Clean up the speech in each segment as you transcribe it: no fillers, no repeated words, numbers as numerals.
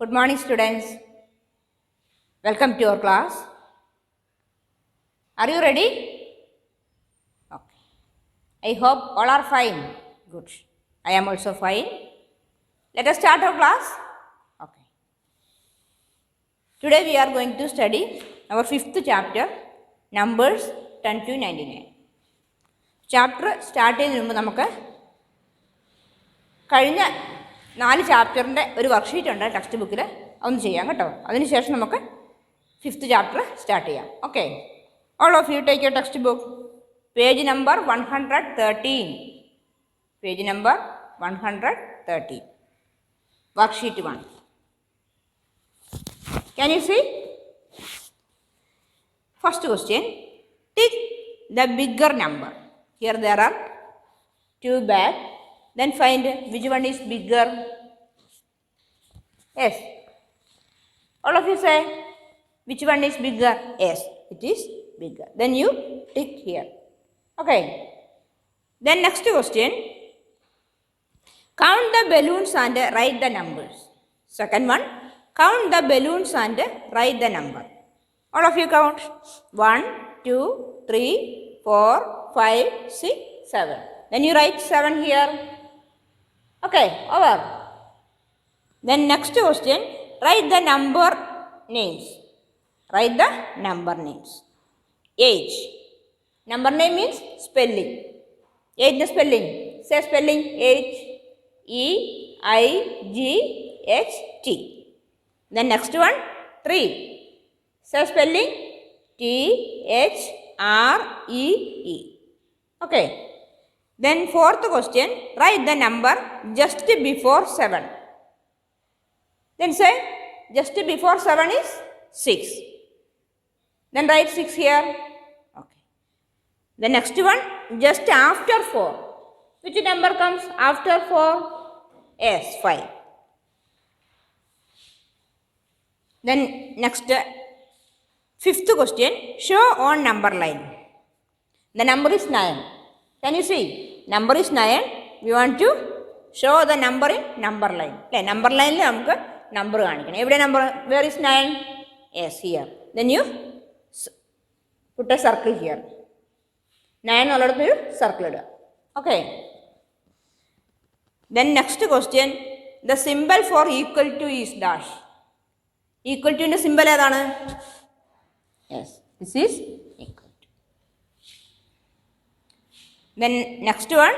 Good morning, students. Welcome to your class. Are you ready? Okay. I hope all are fine. Good. I am also fine. Let us start our class. Okay. Today we are going to study our fifth chapter, Numbers 10 to 99. Chapter start ചെയ്യുന്നതിന് മുമ്പ് നമുക്ക് കഴിഞ്ഞ 4 ചാപ്റ്ററിൻ്റെ ഒരു worksheet ഉണ്ട് text ബുക്കിൽ, അതൊന്ന് ചെയ്യാം കേട്ടോ. അതിനുശേഷം നമുക്ക് ഫിഫ്ത്ത് ചാപ്റ്റർ സ്റ്റാർട്ട് ചെയ്യാം. Okay, all of you take your text book, page number 113. Page number 113, worksheet 1. Can you see? First question, take the bigger number. Here there are 2 bags. Then find which one is bigger. Yes. All of you say which one is bigger. Yes, it is bigger. Then you tick here. Okay. Then next question, count the balloons and write the numbers. Second one, count the balloons and write the number. All of you count. 1, 2, 3, 4, 5, 6, 7. Then you write 7 here. Okay, over. Then next question, write the number names. Write the number names. Age. Number name means spelling. Age the spelling. Say spelling. Age. E-I-G-H-T. Then next one, 3. Say spelling. T-H-R-E-E. Okay. Then fourth question, write the number just before 7. Then say just before 7 is 6. Then write 6 here. Okay. The next one, just after 4. Which number comes after 4? Yes, 5. Then next, fifth question, show on number line. The number is 9. Can you see? Number is 9. We want to show the number in number line. Okay, number line le namukku number kanikkanam. Every number, where is 9? Yes, here. Then you put a circle here. 9 alladuthu circle idua. Okay. Then next question, the symbol for equal to is dash. Equal to inde symbol edana? Yes, this is equal. Then next one,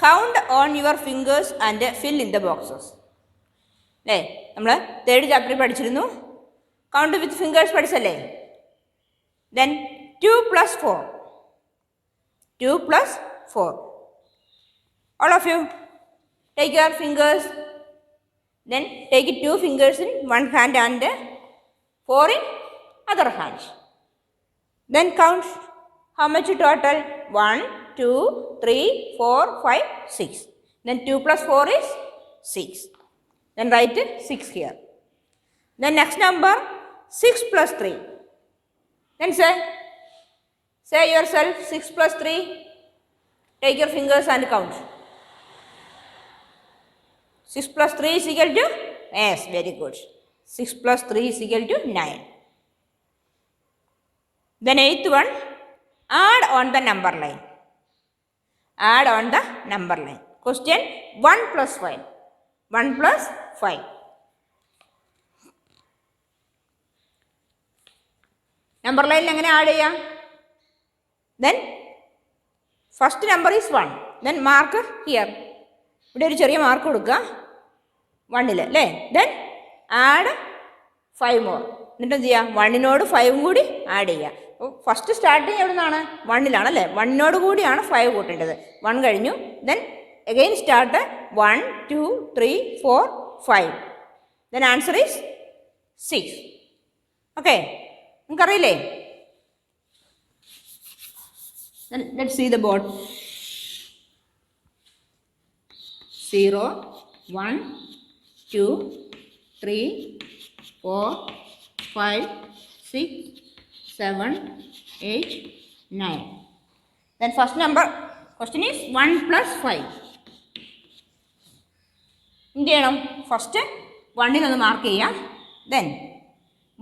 count on your fingers and fill in the boxes. അല്ലേ, നമ്മൾ third ചാപ്റ്ററിൽ പഠിച്ചിരുന്നു. Count with fingers പഠിച്ചല്ലേ. Then 2 + 4. 2 + 4. All of you take your fingers. Then take 2 fingers in one hand and 4 in other hand. Then count how much total. 1, 2, 3, 4, 5, 6. Then 2 + 4 is 6. Then write 6 here. Then next number, 6 + 3. Then say yourself 6 + 3. Take your fingers and count. 6 + 3 is equal to? Yes, very good. 6 + 3 is equal to 9. Then eighth one, add on the number line. Add on the number line. Question, 1 + 5. 1 + 5. Number line എങ്ങനെ add ചെയ്യാം? Then first number is 1. Then mark here. ഇവിടെ ഒരു ചെറിയ mark കൊടുക്കുക 1ൽ അല്ലേ. Then add 5 more. എന്നിട്ട് എന്ത് ചെയ്യുക? 1നോട് 5 കൂടി ആഡ് ചെയ്യുക. ഫസ്റ്റ് സ്റ്റാർട്ടിങ് എവിടെ നിന്നാണ്? 1ലാണ് അല്ലേ. 1നോട് കൂടിയാണ് 5 കൂട്ടേണ്ടത്. 1 കഴിഞ്ഞു. Then again start 1, 2, 3, 4, 5. Then answer is 6. Okay, നിങ്ങൾക്കറിയില്ലേ? Let's see the board. 0, 1, 2, 3, 4, 5, 6, 7, 8, 9. Then first number, question is 1 + 5. എന്ത് ചെയ്യണം? ഫസ്റ്റ് 1 മാർക്ക് ചെയ്യാം. ദെൻ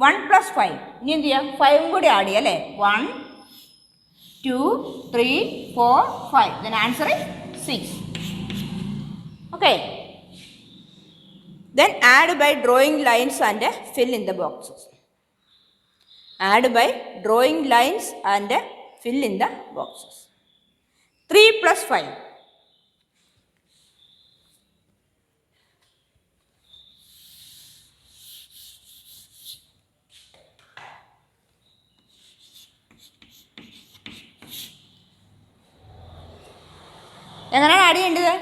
1 + 5. ഇനി എന്ത് ചെയ്യാം? 5 കൂടി ആഡ് ചെയ്യാം അല്ലേ? 1 2 3 4 5. Then answer is 6. Okay. Then add by drawing lines and fill in the boxes. Add by drawing lines and fill in the boxes. 3 + 5. എങ്ങനെയാണ് ആഡ് ചെയ്യേണ്ടത്?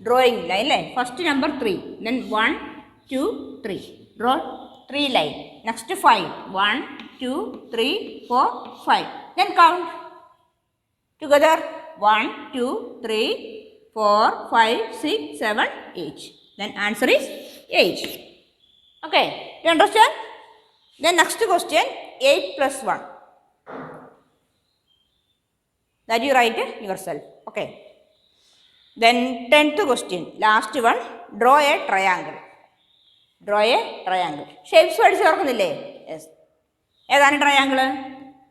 ഡ്രോയിങ് ലൈൻ അല്ലേ? First number 3, then 1 2 3. Draw 3 line. Next 5, 1 2 3 4 5. Then count together 1 2 3 4 5 6 7 8. Then answer is 8. Okay, you understand? Then next question, 8 + 1. That you write yourself. Okay. Then 10th question, last one, draw a triangle. Draw a triangle. Shapes പഠിച്ച് ഓർക്കുന്നില്ലേ? Yes. ഏതാണ് triangle?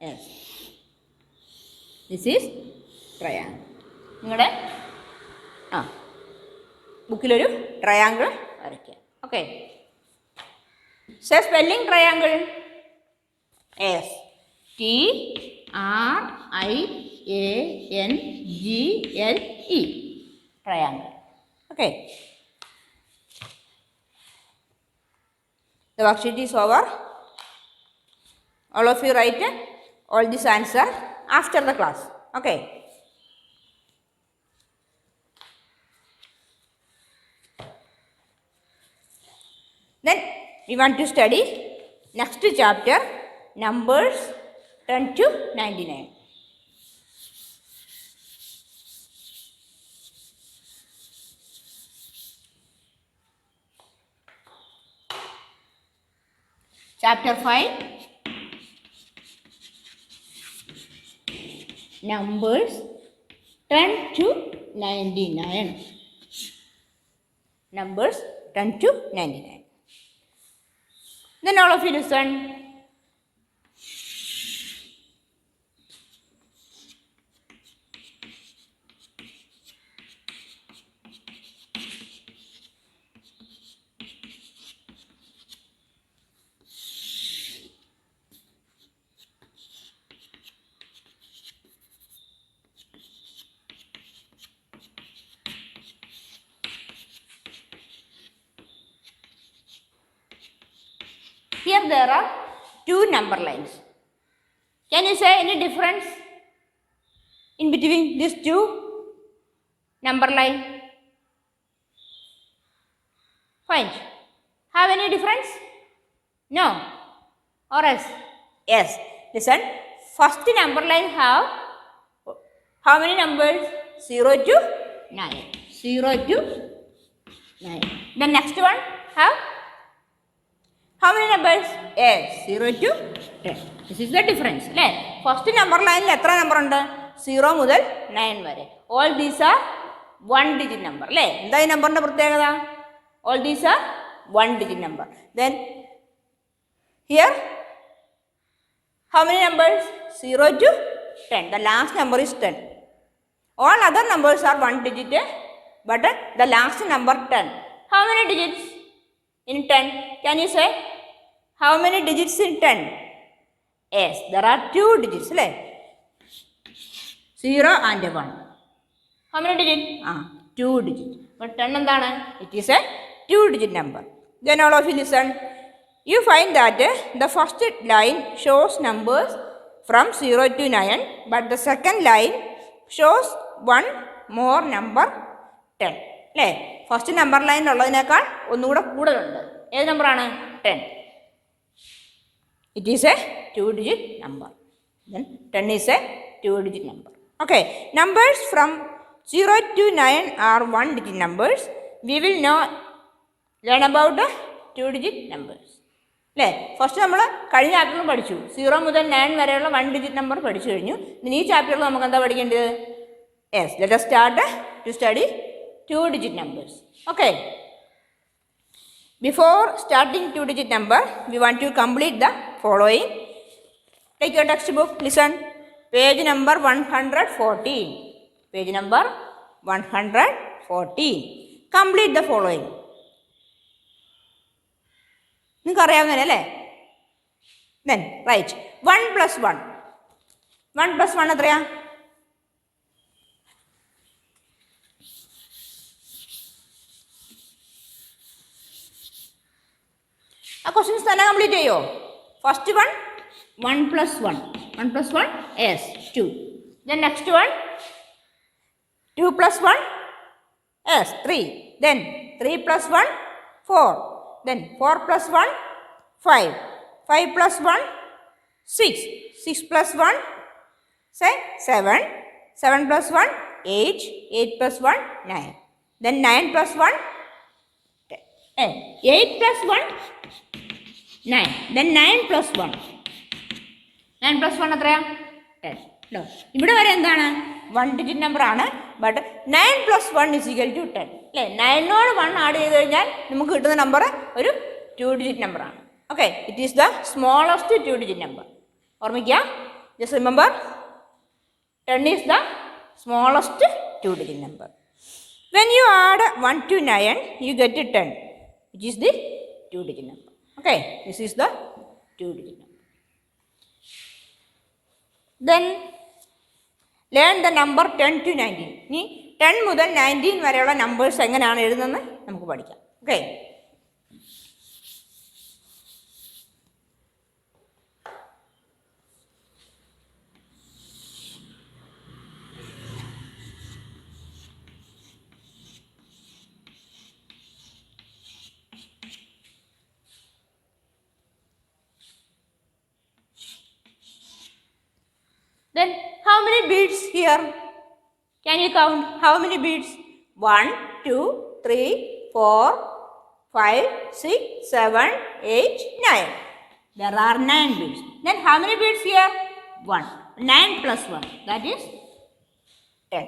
Yes. This is triangle. നിങ്ങളുടെ ബുക്കിലൊരു triangle വരയ്ക്കുക. Okay. Spelling triangle. Yes. TRIANGLE. Triangle. Okay. The worksheet is over. All of you write all this answer after the class. Okay. Then we want to study next chapter, numbers 10 to 99. Chapter 5, numbers 10 to 99. Numbers 10 to 99. Then all of you listen. Here there are two number lines. Can you say any difference in between these two number line? Find. Have any difference? No. Or else? Yes. Listen. First number line have how many numbers? 0 to 9. 0 to 9. The next one have how many numbers? Yes, 0 to 10. This is the difference. First number line എത്ര number ഉണ്ട്? 0 മുതൽ 9 വരെ. All these are one digit number. എന്താ ഈ നമ്പറിൻ്റെ പ്രത്യേകത? All these are one digit number. Then here how many numbers? 0 to 10. The last number is 10. All other numbers are one digit, but the last number 10. How many digits in 10? Can you say? How many digits in 10? Yes, there are 2 digits. 0 and 1. How many digits? 2 digits. But 10 എന്താണ്? It is a 2 digit number. Then all of you listen. You find that the first line shows numbers from 0 to 9, but the second line shows one more number 10. First number line ഉള്ളതിനേക്കാൾ ഒന്നുകൂടെ കൂടുതലുണ്ട്. ഏത് നമ്പറാണ്? 10. It is a 2 digit number. Then 10 is a 2 digit number. Okay. Numbers from 0 to 9 are 1 digit numbers. We will learn about the 2 digit numbers. First നമ്മൾ കഴിഞ്ഞ ചാപ്റ്ററിൽ പഠിച്ചു 0 മുതൽ 9 വരെയുള്ള 1 ഡിജിറ്റ് നമ്പർ പഠിച്ചു കഴിഞ്ഞു. ഇനി ഈ ചാപ്റ്ററിൽ നമുക്ക് എന്താ പഠിക്കേണ്ടത്? Yes, let us start to study 2 digit numbers. Okay. Before starting two-digit number, we want to complete the following. Take your textbook, listen. Page number 114. Page number 114. Complete the following. നിങ്ങൾക്ക് അറിയാവുന്നതല്ലേ? Then write 1 plus 1. 1 plus 1 എത്രയാ? ആ questions തന്നെ complete ചെയ്യോ? First one 1 plus 1. 1 plus 1 yes 2. Then next one 2 plus 1 yes 3. Then 3 plus 1 4. Then 4 plus 1 5. 5 plus 1 6. 6 plus 1 say 7. 7 plus 1 8. 8 plus 1 9. Then 9 plus 1 8 plus 1 9. Then 9 plus 1. 9 plus 1 എത്രയാ? 10. ഇവിടെ വരെ എന്താണ്? 1 digit number ആണ്. But 9 plus 1 is equal to 10. അല്ലേ? 9നോട് 1 add ചെയ്ത് കഴിഞ്ഞാൽ നമുക്ക് കിട്ടുന്ന നമ്പർ ഒരു 2 ഡിജിറ്റ് നമ്പർ ആണ്. Okay, it is the smallest 2 digit number. ഓർമ്മിക്കുക, just remember 10 is the smallest 2 digit number. When you add 1 to 9 you get 10, which is the 2 digit number. Okay, this is the 2 digit number. Then learn the number 10 to 19. ഇനി 10 മുതൽ 19 വരെയുള്ള numbers എങ്ങനെയാണ് എഴുതുന്നത് നമുക്ക് പഠിക്കാം. Okay, then how many beads here? Can you count how many beads? 1 2 3 4 5 6 7 8 9. There are 9 beads. Then how many beads here? 1. 9 plus 1, that is 10.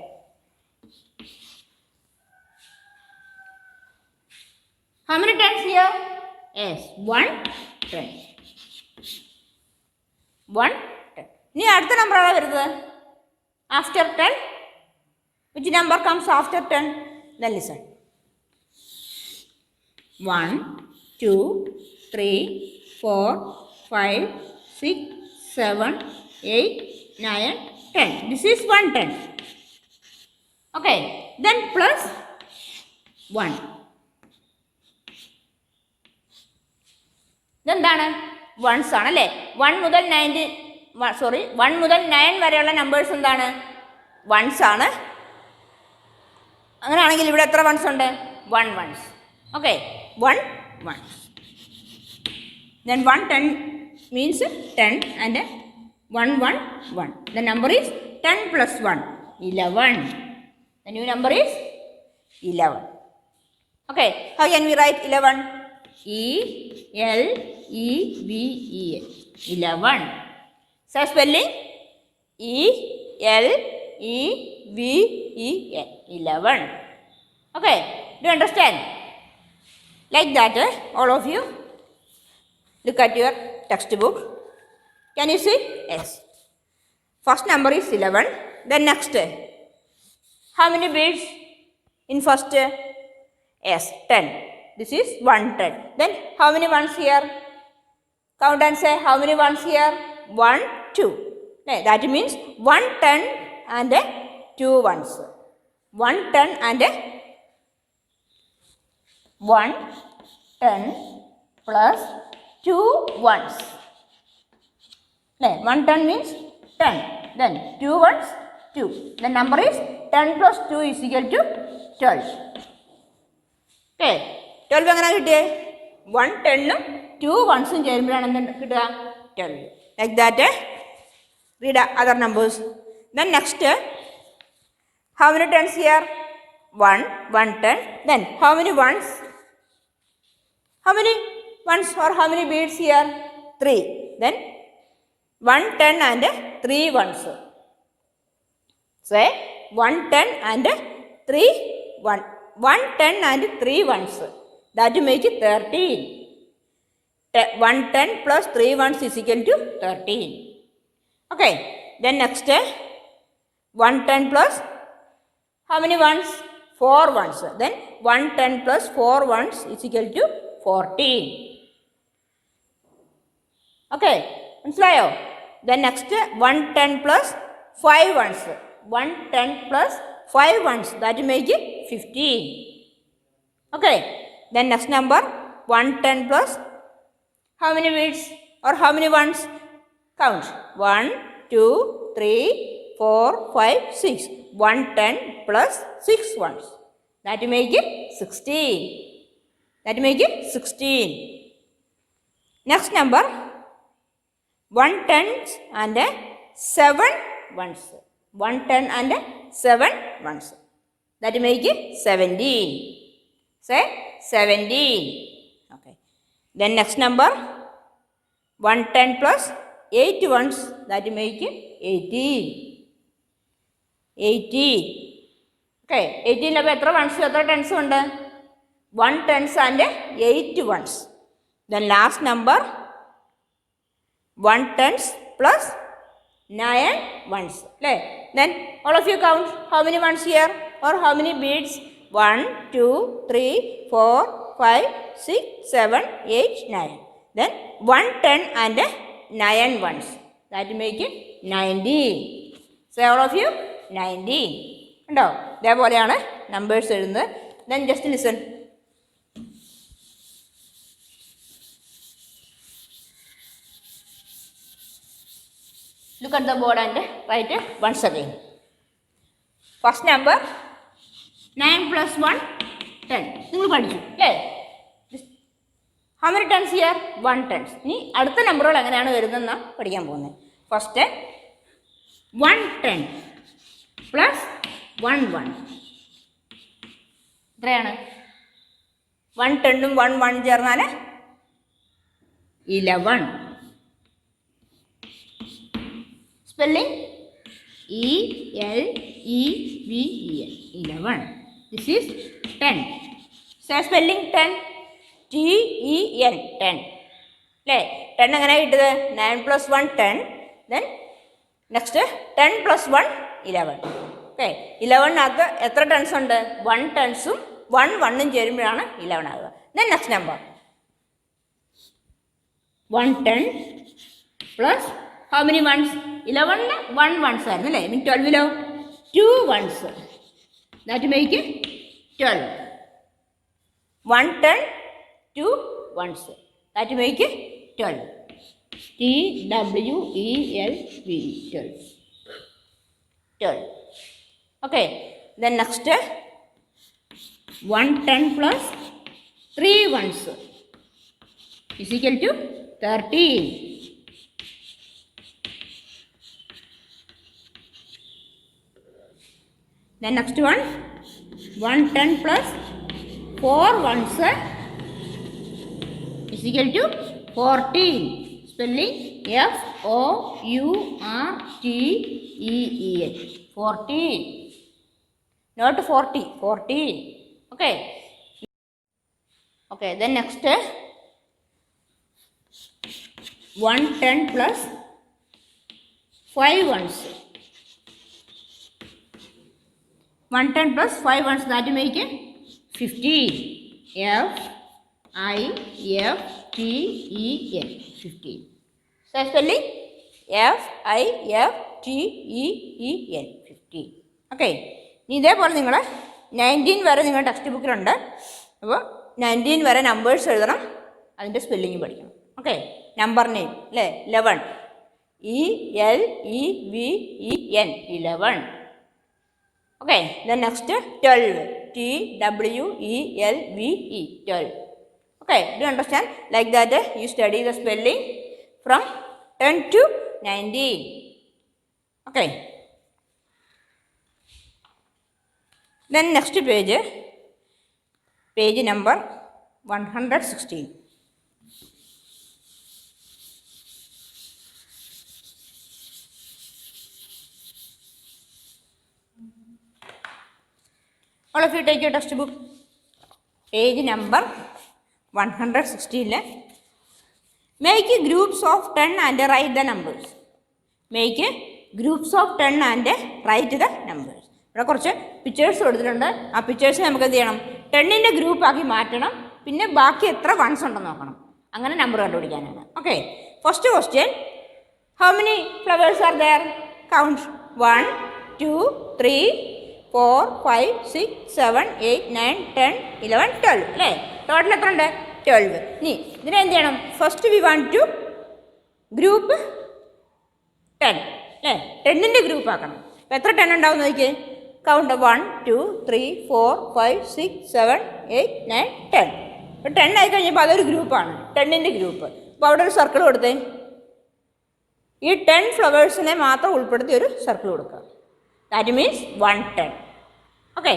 How many tens here? Yes, 1 10. 1 10. ഇനി അടുത്ത number ആണോ വരുന്നത്? After 10. Which number comes after 10? Then listen. 1 2 3 4 5 6 7 8 9 10. This is 110. Okay, then plus 1. ഇതെന്താണ്? Once ആണല്ലേ. 1 മുതൽ 9 വരെയുള്ള numbers എന്താണ്? Once ആണ്. അങ്ങനെയാണെങ്കിൽ ഇവിടെ എത്ര വൺസ് ഉണ്ട്? 1 ones. Okay, 1 ones. Then 110 means 10 and 1 1 1. The number is 10 plus 1 11. The new number is 11. Okay, how can we write 11? E-L-E-V-E-N. 11. So spelling E-L-E-V-E-N. 11. Okay, do you understand? Like that, all of you. Look at your textbook. Can you see? Yes. First number is 11. Then next, how many beads in first? Yes, 10. This is 110. Then how many ones here? Count and say how many ones here? 1 2. That means 110 and 2 ones. 110 and 110 plus 2 ones. 110 means 10. Then 2 ones 2. The number is 10 plus 2 is equal to 12. Okay, 12 എങ്ങനെ കിട്ടിയേ? 110ഉം 2 വൺസും ചേരുമ്പോഴാണ് എന്ത് കിട്ടുക? 12. Like that, read other numbers. Then next, how many tens here? 1 110. Then how many ones? How many ones or how many beads here? 3. Then 110 and 3 ones. Say 110 and 3 1. 110 and 3 ones. that make it 13. 110 plus 3 ones is equal to 13. Okay, then next 110 plus how many ones? 4 ones. Then 110 plus 4 ones is equal to 14. Okay, മനസ്സിലായോ? Then next 110 plus 5 ones. 110 plus 5 ones, that make it 15. Okay, then next number 110 plus how many beads or how many ones? Count. 1, 2, 3, 4, 5, 6. 110 plus 6 ones. That make it 16. That make it 16. Next number 110 and 7 ones. 110 and 7 ones. That make it 17. Say 17. Okay. Then next number 110 plus 8 ones, that make it 18. 18. Okay, 18 അപ്പോൾ എത്ര once എത്ര tense ഉണ്ട്? 1 tens and 8 ones. Then last number 1 tens plus 9 ones. Then all of you count how many ones here or how many beads? 1, 2, 3, 4, 5, 6, 7, 8, 9. Then 110 and 9 ones. That make it 90. Say all of you 90. ഉണ്ടോ? ഇതേപോലെയാണ് numbers എഴുതുന്നത്. Then just listen. Look at the board and write it once again. First number 9 plus 1 10. നിങ്ങൾ പഠിച്ചു അല്ലേ? How many tens here? 1 tens. ഇനി അടുത്ത നമ്പറുകൾ എങ്ങനെയാണ് വരുന്നതെന്ന് പഠിക്കാൻ പോകുന്നത്. ഫസ്റ്റ് 110 പ്ലസ് 1 എത്രയാണ്? 110ഉം 1 ചേർന്നാൽ 11. Spelling E-L-E-V-E-N. 11. This is 10. Say spelling 10. T-E-N. 10. അല്ലേ? 10 എങ്ങനെ കിട്ടിയത്? 9 plus 1 10. Then next 10 plus 1 11. Okay, 11നകത്ത് എത്ര ടെൻസ് ഉണ്ട്? 1 ടെൻസും 1 ചേരുമ്പോഴാണ് 11 ആകുക. Then next number 110 plus how many ones? 11ന് 1 ones ആയിരുന്നു അല്ലേ? ഇനി 12ലോ 2 ones. That make it 12. 110 2 ones. That make it 12. T-W-E-L-V. 12. 12. Okay. Then next 110 plus 3 ones is equal to 13. Then next one 110 plus 4 ones is equal to 14. Spelling F-O-U-R-T-E-E-N. 14. Not 40. 14. Okay. Okay. Then next 110 plus 5 ones. 110 plus 5 ones, that make it 15. F-I-F-T-E-N. 15. So spelling F-I-F-T-E-E-N. 15. Okay. ഇനി ഇതേപോലെ നിങ്ങൾ 19 വരെ നിങ്ങളുടെ text ബുക്കിലുണ്ട്. അപ്പോൾ 19 വരെ numbers എഴുതണം, അതിൻ്റെ spelling പഠിക്കണം. ഓക്കെ, നമ്പർ നെയിം അല്ലേ? 11. E-L-E-V-E-N. 11. Okay, then next 12. T-W-E-L-V-E. 12. Okay, do you understand? Like that you study the spelling from 10 to 19. Okay. Then next page number 116. All of you take your textbook. Page number 116 make groups of 10 and write the numbers. Make groups of 10 and write the numbers. ഇവിടെ കുറച്ച് pictures കൊടുത്തിട്ടുണ്ട്. ആ pictures നമുക്ക് എന്ത് ചെയ്യണം? 10ൻ്റെ ഗ്രൂപ്പാക്കി മാറ്റണം. പിന്നെ ബാക്കി എത്ര വൺസ് ഉണ്ടെന്ന് നോക്കണം. അങ്ങനെ നമ്പർ കണ്ടുപിടിക്കാനാണ്. Okay, first question, how many flowers are there? Count. 1 2 3 4 5 6 7 8 9 10 11 12 അല്ലേ? ടോട്ടൽ എത്ര ഉണ്ട്? 12. ഇനി ഇതിനെ എന്ത് ചെയ്യണം? First we want to group 10 അല്ലേ? 10ൻ്റെ ഗ്രൂപ്പ് ആക്കണം. അപ്പോൾ എത്ര 10 ഉണ്ടാവും നോക്കിയേ. കൗണ്ട്. 1 2 3 4 5 6 7 8 9 10. അപ്പോൾ 10 ആയി കഴിഞ്ഞപ്പോൾ അതൊരു ഗ്രൂപ്പാണ്, 10ൻ്റെ ഗ്രൂപ്പ്. അപ്പോൾ അവിടെ ഒരു സർക്കിൾ കൊടുത്തേ. ഈ 10 ഫ്ലവേഴ്സിനെ മാത്രം ഉൾപ്പെടുത്തി ഒരു സർക്കിൾ കൊടുക്കുക. That means 110. ഓക്കെ,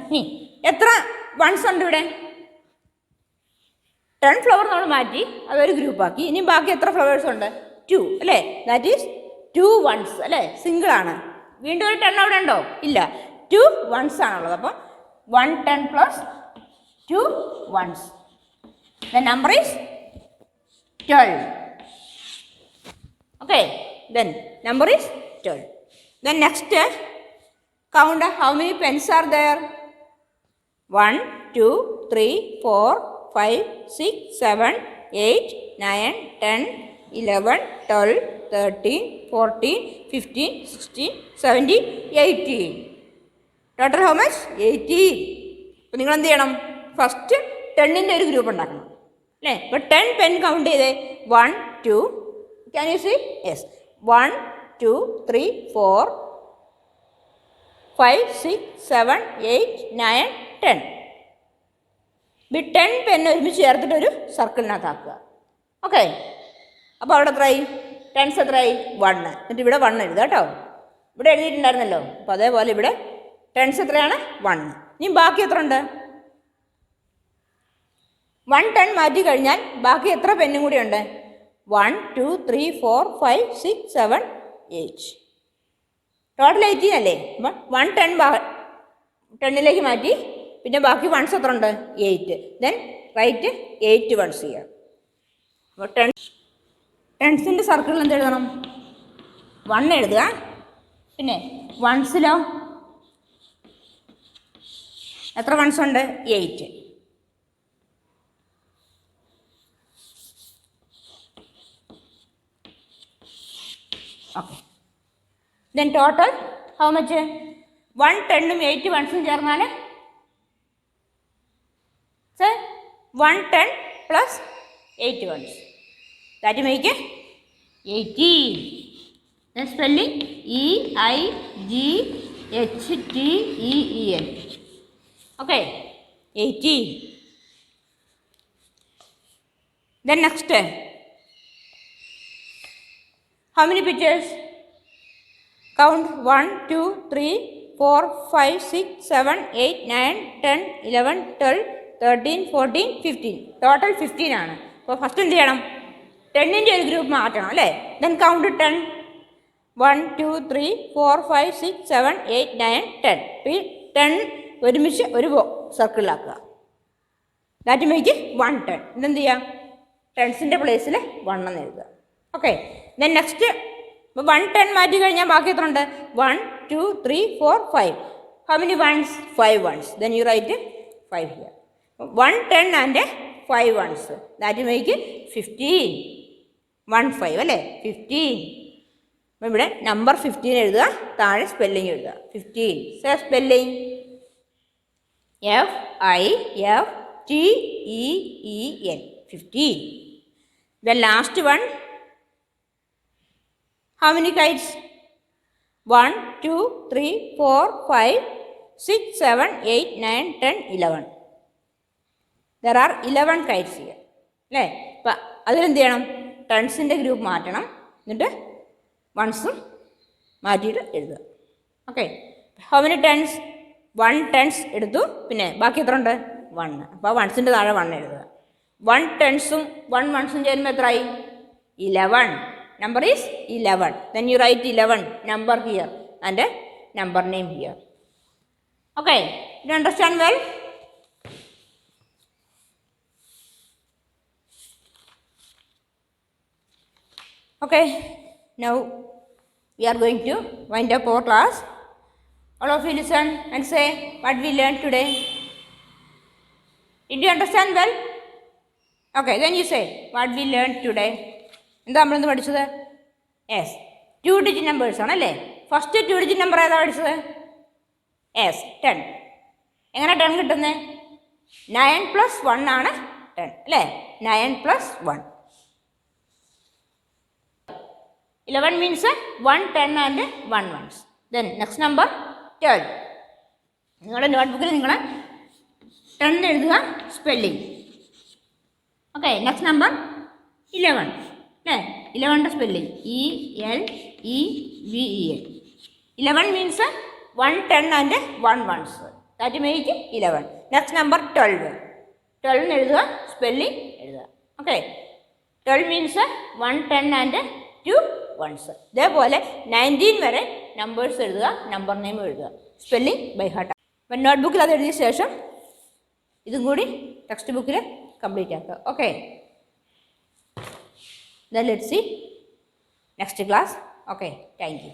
ഇനി എത്ര വൺസ് ഉണ്ട് ഇവിടെ? 10 ഫ്ലവർ നമ്മൾ മാറ്റി അതൊരു ഗ്രൂപ്പാക്കി. ഇനി ബാക്കി എത്ര ഫ്ലവേഴ്സ് ഉണ്ട്? 2 അല്ലേ? ദാറ്റ് ഈസ് 2 വൺസ് അല്ലേ? സിംഗിൾ ആണ്. വീണ്ടും ഒരു 10 അവിടെ ഉണ്ടോ? ഇല്ല, 2 വൺസ് ആണുള്ളത്. അപ്പം 110 plus 2 ones. The number is 12. Okay, then number is 12. Then next, count how many pens are there. 1 2 3 4 5 6 7 8 9 10 11 12 13 14 15 16 17 18. Total how much? 18. അപ്പോൾ നിങ്ങൾ എന്ത് ചെയ്യണം? ഫസ്റ്റ് 10ൻ്റെ ഒരു ഗ്രൂപ്പ് ഉണ്ടാക്കണം അല്ലേ? ഇപ്പോൾ 10 പെൻ കൗണ്ട് ചെയ്തേ. 1 2, ക്യാൻ യു സീ? യെസ്, 1 2 3 4 5 6 7 8 9 10. ഈ 10 പെൻ ഒരുമിച്ച് ചേർത്തിട്ടൊരു സർക്കിളിനകത്താക്കുക. ഓക്കെ, അപ്പോൾ അവിടെ എത്രയായി? ടെൻസ് എത്രയായി? 1. എന്നിട്ട് ഇവിടെ 1 എഴുതുക കേട്ടോ. ഇവിടെ എഴുതിയിട്ടുണ്ടായിരുന്നല്ലോ. അപ്പോൾ അതേപോലെ ഇവിടെ ടെൻസ് എത്രയാണ്? 1. ഇനി ബാക്കി എത്ര ഉണ്ട്? 110 മാറ്റി കഴിഞ്ഞാൽ ബാക്കി എത്ര പെന്നും കൂടി ഉണ്ട്? 1 2 3 4 5 6 7 8. ടോട്ടൽ 18 അല്ലേ? അപ്പം 110 10ലേക്ക് മാറ്റി. പിന്നെ ബാക്കി വൺസ് എത്ര ഉണ്ട്? 8. ദെൻ റൈറ്റ് 8 വൺസ് ചെയ്യുക. അപ്പോൾ ടെൻസിൻ്റെ സർക്കിളിൽ എന്ത് എഴുതണം? 1 എഴുതുക. പിന്നെ വൺസിലോ എത്ര വൺസ് ഉണ്ട്? 8. Okay, then total how much? 110ഉം 8 വൺസും ചേർന്നാൽ 110 plus 8 ones, that make 18. Then spelling EIGHTEEN. Okay, 18. Then next, how many pictures? Count. 1 2 3 4 5 6 7 8 9 10 11 12 13 14 15. Total 15 ആണ്. അപ്പോൾ ഫസ്റ്റ് എന്ത് ചെയ്യണം? 10ൻ്റെ ഒരു ഗ്രൂപ്പ് മാറ്റണം അല്ലേ? Then count 10. 1 2 3 4 5 6 7 8 9 10. ഈ 10 ഒരുമിച്ച് ഒരു സർക്കിളിലാക്കുക. That make 110. ഇതെന്ത് ചെയ്യുക? ടെൻസിൻ്റെ പ്ലേസിൽ 1 എന്ന് എഴുതുക. ഓക്കെ, ദെൻ നെക്സ്റ്റ് 110 മാറ്റി കഴിഞ്ഞാൽ ബാക്കി എത്ര ഉണ്ട്? 1 2 3 4 5. How many ones? 5 ones. Then you write 5 here. 110 and 5 ones, that make 15. 1 5 അല്ലേ? 15. അപ്പം ഇവിടെ നമ്പർ 15 എഴുതുക, താഴെ സ്പെല്ലിങ് എഴുതുക. 15. Spelling FIFTEEN. 15. The last one, how many kites? 1 2 3 4 5 6 7 8 9 10 11. There are 11 kites here അല്ലേ? അപ്പം അതിലെന്ത് ചെയ്യണം? ടെൻസിൻ്റെ ഗ്രൂപ്പ് മാറ്റണം. എന്നിട്ട് വൺസും മാറ്റിയിട്ട് എഴുതുക. Okay, how many tens? 1 tens എടുത്തു. പിന്നെ ബാക്കി എത്ര ഉണ്ട്? 1. അപ്പോൾ വൺസിൻ്റെ താഴെ 1 എഴുതുക. 1 ടെൻസും 1 വൺസും ചേരുമ്പോൾ എത്രയായി? 11. Number is 11. Then you write 11 number here and a number name here. Okay, you understand well? Okay, now we are going to wind up our class. All of you listen and say what we learned today. Did you understand well? Okay, then you say what we learned today. എന്താ നമ്മളിന്ന് പഠിച്ചത്? Yes, 2 digit numbers ആണല്ലേ. First 2 digit number ഏതാ പഠിച്ചത്? Yes, 10. എങ്ങനെ 10 കിട്ടുന്നത്? 9 + 1 ആണ് 10 അല്ലേ. 9 + 1. 11 means 1, 10 and 1 ones. Then next number 12. നിങ്ങളുടെ നോട്ട്ബുക്കിൽ നിങ്ങൾ 10 എഴുതുക, സ്പെല്ലിംഗ്. ഓക്കെ, നെക്സ്റ്റ് നമ്പർ 11 അല്ലേ. 11ൻ്റെ spelling ELEVEN. 11 means 1, 10 and 1 ones. That make 11. Next number 12. 12 എഴുതുക, സ്പെല്ലിംഗ് എഴുതുക. Okay, 12 means 1, 10 and 2 ones. ഇതേപോലെ 19 വരെ നമ്പേഴ്സ് എഴുതുക, നമ്പർ നെയിം എഴുതുക, സ്പെല്ലിംഗ് ബൈ ഹാർട്ട്. അപ്പം നോട്ട്ബുക്കിൽ അത് എഴുതിയ ശേഷം ഇതും കൂടി ടെക്സ്റ്റ് ബുക്കിൽ കംപ്ലീറ്റ് ആക്കുക. Okay, then let's see next class. Okay, thank you.